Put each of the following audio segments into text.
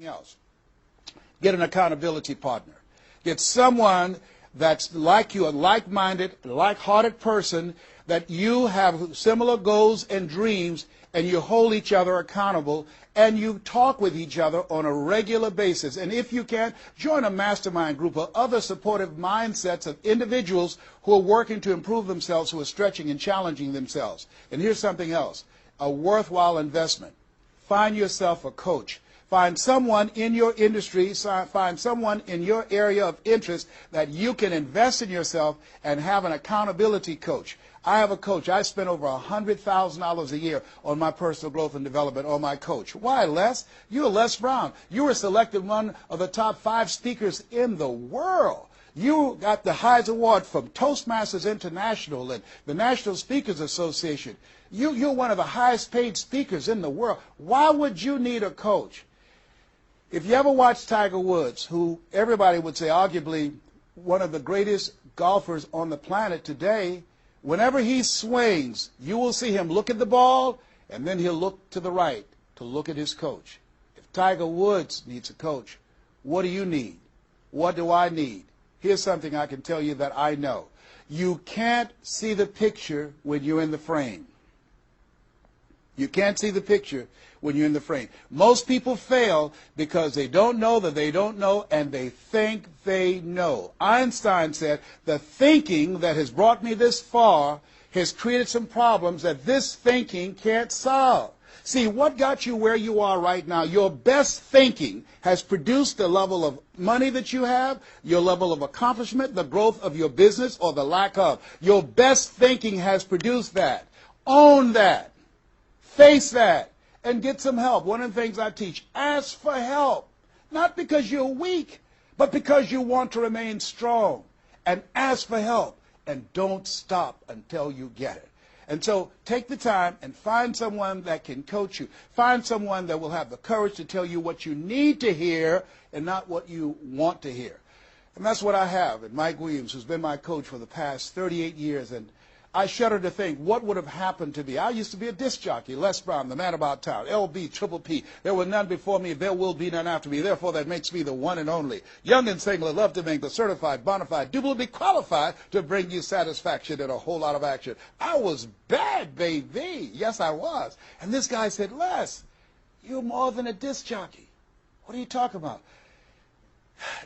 else. Get an accountability partner. Get someone that's like you, a like-minded, like-hearted person, that you have similar goals and dreams, and you hold each other accountable, and you talk with each other on a regular basis. And if you can, join a mastermind group of other supportive mindsets of individuals who are working to improve themselves, who are stretching and challenging themselves. And here's something else, a worthwhile investment. Find yourself a coach. Find someone in your industry, find someone in your area of interest that you can invest in yourself and have an accountability coach. I have a coach. I spend over $100,000 a year on my personal growth and development on my coach. Why, Les? You're Les Brown. You were selected one of the top 5 speakers in the world. You got the Heise Award from Toastmasters International and the National Speakers Association. You're one of the highest paid speakers in the world. Why would you need a coach? If you ever watch Tiger Woods, who everybody would say arguably one of the greatest golfers on the planet today, whenever he swings, you will see him look at the ball, and then he'll look to the right to look at his coach. If Tiger Woods needs a coach, what do you need? What do I need? Here's something I can tell you that I know. You can't see the picture when you're in the frame. You can't see the picture when you're in the frame. Most people fail because they don't know that they don't know, and they think they know. Einstein said, the thinking that has brought me this far has created some problems that this thinking can't solve. See, what got you where you are right now? Your best thinking has produced the level of money that you have, your level of accomplishment, the growth of your business, or the lack of. Your best thinking has produced that. Own that. Face that and get some help. One of the things I teach, ask for help. Not because you're weak, but because you want to remain strong. And ask for help. And don't stop until you get it. And so take the time and find someone that can coach you. Find someone that will have the courage to tell you what you need to hear and not what you want to hear. And that's what I have in Mike Williams, who's been my coach for the past 38 years. And I shudder to think what would have happened to me. I used to be a disc jockey, Les Brown, the man about town, LB, Triple P. There were none before me, there will be none after me. Therefore, that makes me the one and only. Young and single, love to mingle, certified, bona fide, duly qualified to bring you satisfaction and a whole lot of action. I was bad, baby. Yes, I was. And this guy said, Les, you're more than a disc jockey. What are you talking about?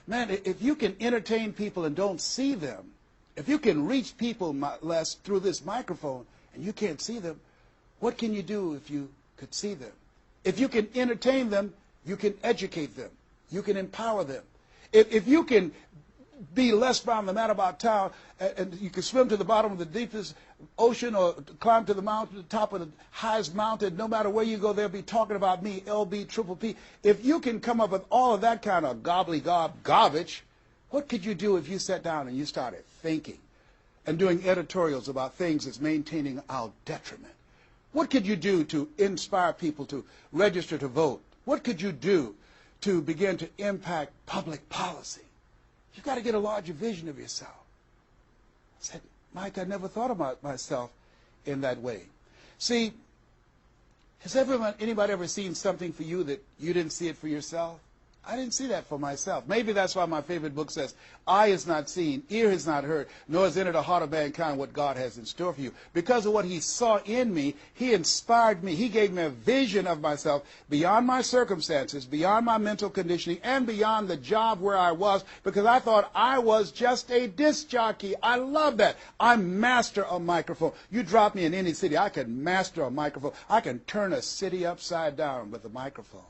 Man, if you can entertain people and don't see them, if you can reach people, Les, through this microphone and you can't see them, what can you do if you could see them? If you can entertain them, you can educate them. You can empower them. If you can be Les Brown, the man about town, and you can swim to the bottom of the deepest ocean or climb to the mountain, the top of the highest mountain, no matter where you go, they'll be talking about me, LB, Triple P. If you can come up with all of that kind of gobbly-gob garbage, what could you do if you sat down and you started thinking and doing editorials about things that's maintaining our detriment? What could you do to inspire people to register to vote? What could you do to begin to impact public policy? You've got to get a larger vision of yourself. I said, Mike, I never thought about myself in that way. See, has anybody ever seen something for you that you didn't see it for yourself? I didn't see that for myself. Maybe that's why my favorite book says, eye has not seen, ear has not heard, nor has entered the heart of mankind what God has in store for you. Because of what he saw in me, he inspired me. He gave me a vision of myself beyond my circumstances, beyond my mental conditioning, and beyond the job where I was, because I thought I was just a disc jockey. I love that. I master a microphone. You drop me in any city, I can master a microphone. I can turn a city upside down with a microphone.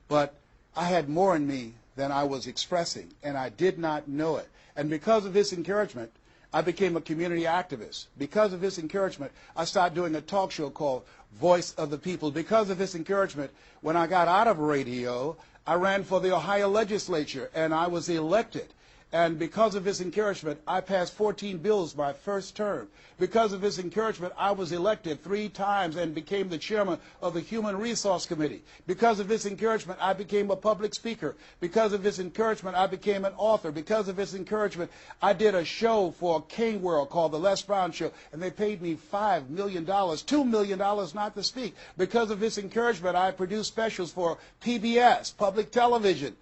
But I had more in me than I was expressing, and I did not know it. And because of his encouragement, I became a community activist. Because of his encouragement, I started doing a talk show called Voice of the People. Because of his encouragement, when I got out of radio, I ran for the Ohio legislature, and I was elected. And because of his encouragement, I passed 14 bills my first term. Because of his encouragement, I was elected 3 times and became the chairman of the Human Resource Committee. Because of his encouragement, I became a public speaker. Because of his encouragement, I became an author. Because of his encouragement, I did a show for King World called The Les Brown Show, and they paid me $5 million, $2 million not to speak. Because of his encouragement, I produced specials for PBS, public television.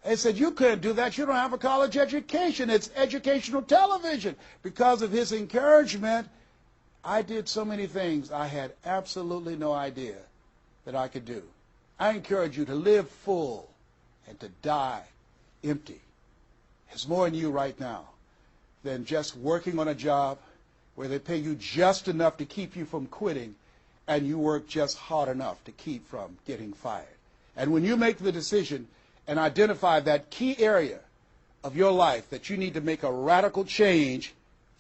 They said, you couldn't do that. You don't have a college education. It's educational television. Because of his encouragement, I did so many things I had absolutely no idea that I could do. I encourage you to live full and to die empty. There's more in you right now than just working on a job where they pay you just enough to keep you from quitting and you work just hard enough to keep from getting fired. And when you make the decision and identify that key area of your life that you need to make a radical change,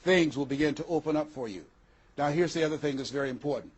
things will begin to open up for you. Now, here's the other thing that's very important.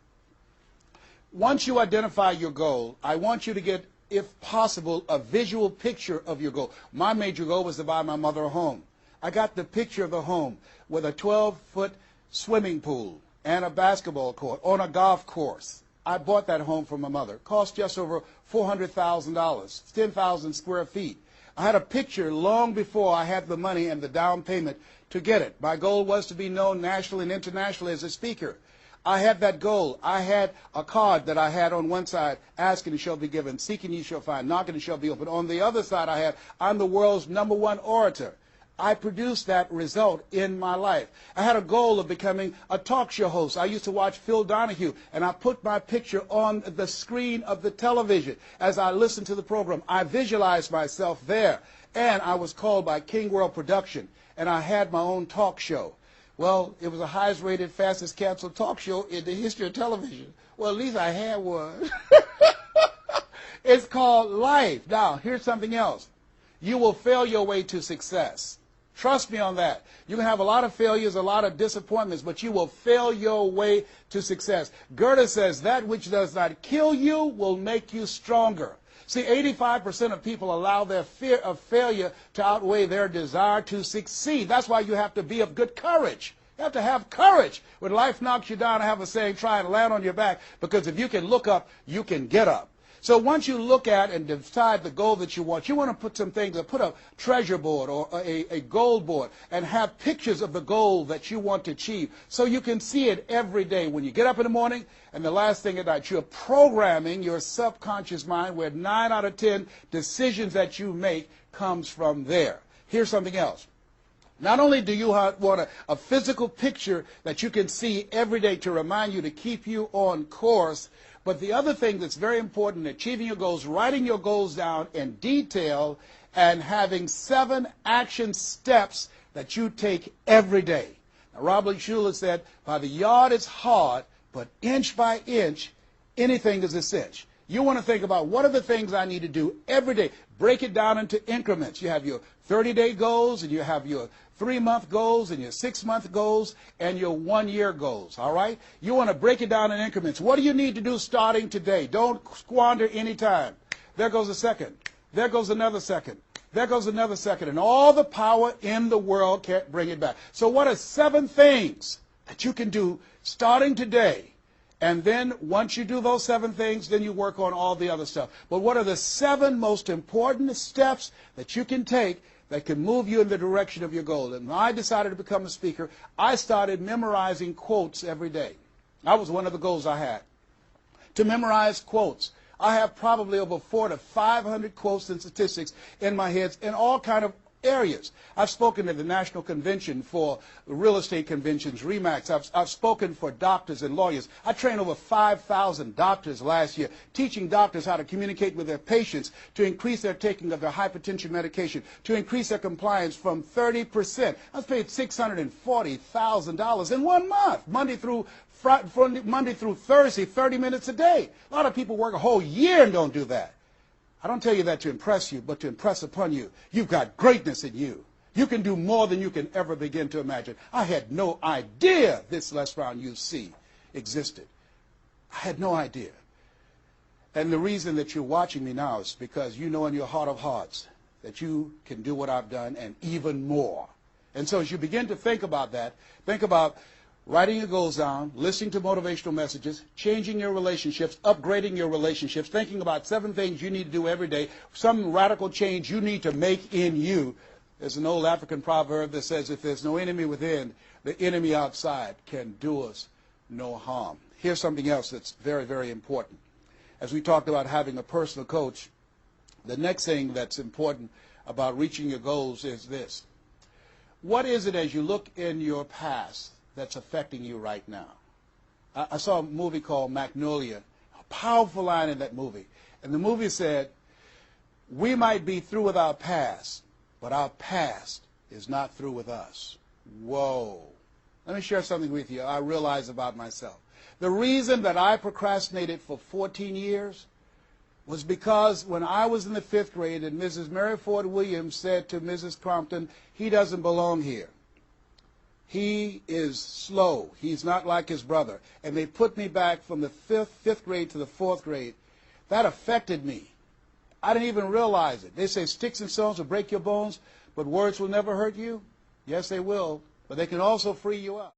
Once you identify your goal, I want you to get, if possible, a visual picture of your goal. My major goal was to buy my mother a home. I got the picture of the home with a 12-foot swimming pool and a basketball court on a golf course. I bought that home for my mother. It cost just over $400,000, 10,000 square feet. I had a picture long before I had the money and the down payment to get it. My goal was to be known nationally and internationally as a speaker. I had that goal. I had a card that I had on one side, asking, it shall be given, seeking, ye shall find, knocking, it shall be opened. On the other side, I had, I'm the world's #1 orator. I produced that result in my life. I had a goal of becoming a talk show host. I used to watch Phil Donahue, and I put my picture on the screen of the television as I listened to the program. I visualized myself there, and I was called by King World Production, and I had my own talk show. Well, it was the highest rated, fastest canceled talk show in the history of television. Well, at least I had one. It's called life. Now, here's something else. You will fail your way to success. Trust me on that. You can have a lot of failures, a lot of disappointments, but you will fail your way to success. Goethe says, that which does not kill you will make you stronger. See, 85% of people allow their fear of failure to outweigh their desire to succeed. That's why you have to be of good courage. You have to have courage. When life knocks you down, I have a saying, try and land on your back, because if you can look up, you can get up. So once you look at and decide the goal that you want to put some things, or put a treasure board or a goal board and have pictures of the goal that you want to achieve so you can see it every day when you get up in the morning and the last thing at night. You're programming your subconscious mind where 9 out of 10 decisions that you make comes from there. Here's something else. Not only do you want a physical picture that you can see every day to remind you to keep you on course, but the other thing that's very important in achieving your goals, writing your goals down in detail and having 7 action steps that you take every day. Now, Robert Schuller said, by the yard it's hard, but inch by inch, anything is a cinch. You want to think about what are the things I need to do every day. Break it down into increments. You have your 30-day goals, and you have your 3-month goals, and your 6-month goals, and your 1-year goals, all right? You want to break it down in increments. What do you need to do starting today? Don't squander any time. There goes a second. There goes another second. There goes another second. And all the power in the world can't bring it back. So what are 7 things that you can do starting today? And then once you do those 7 things, then you work on all the other stuff. But what are the 7 most important steps that you can take that can move you in the direction of your goal? And when I decided to become a speaker, I started memorizing quotes every day. That was one of the goals I had, to memorize quotes. I have probably over 400 to 500 quotes and statistics in my head in all kind of areas. I've spoken at the National Convention for real estate conventions, RE/MAX. I've spoken for doctors and lawyers. I trained over 5,000 doctors last year, teaching doctors how to communicate with their patients to increase their taking of their hypertension medication, to increase their compliance from 30%. I was paid $640,000 in 1 month, Monday through Thursday, 30 minutes a day. A lot of people work a whole year and don't do that. I don't tell you that to impress you, but to impress upon you. You've got greatness in you. You can do more than you can ever begin to imagine. I had no idea this Les Brown UC existed. I had no idea. And the reason that you're watching me now is because you know in your heart of hearts that you can do what I've done and even more. And so as you begin to think about that, think about writing your goals down, listening to motivational messages, changing your relationships, upgrading your relationships, thinking about 7 things you need to do every day, some radical change you need to make in you. There's an old African proverb that says, if there's no enemy within, the enemy outside can do us no harm. Here's something else that's very, very important. As we talked about having a personal coach, the next thing that's important about reaching your goals is this. What is it as you look in your past that's affecting you right now? I saw a movie called Magnolia, a powerful line in that movie. And the movie said, we might be through with our past, but our past is not through with us. Whoa. Let me share something with you I realize about myself. The reason that I procrastinated for 14 years was because when I was in the 5th grade and Mrs. Mary Ford Williams said to Mrs. Crompton, he doesn't belong here. He is slow. He's not like his brother. And they put me back from the 5th grade to the 4th grade. That affected me. I didn't even realize it. They say sticks and stones will break your bones, but words will never hurt you. Yes, they will, but they can also free you up.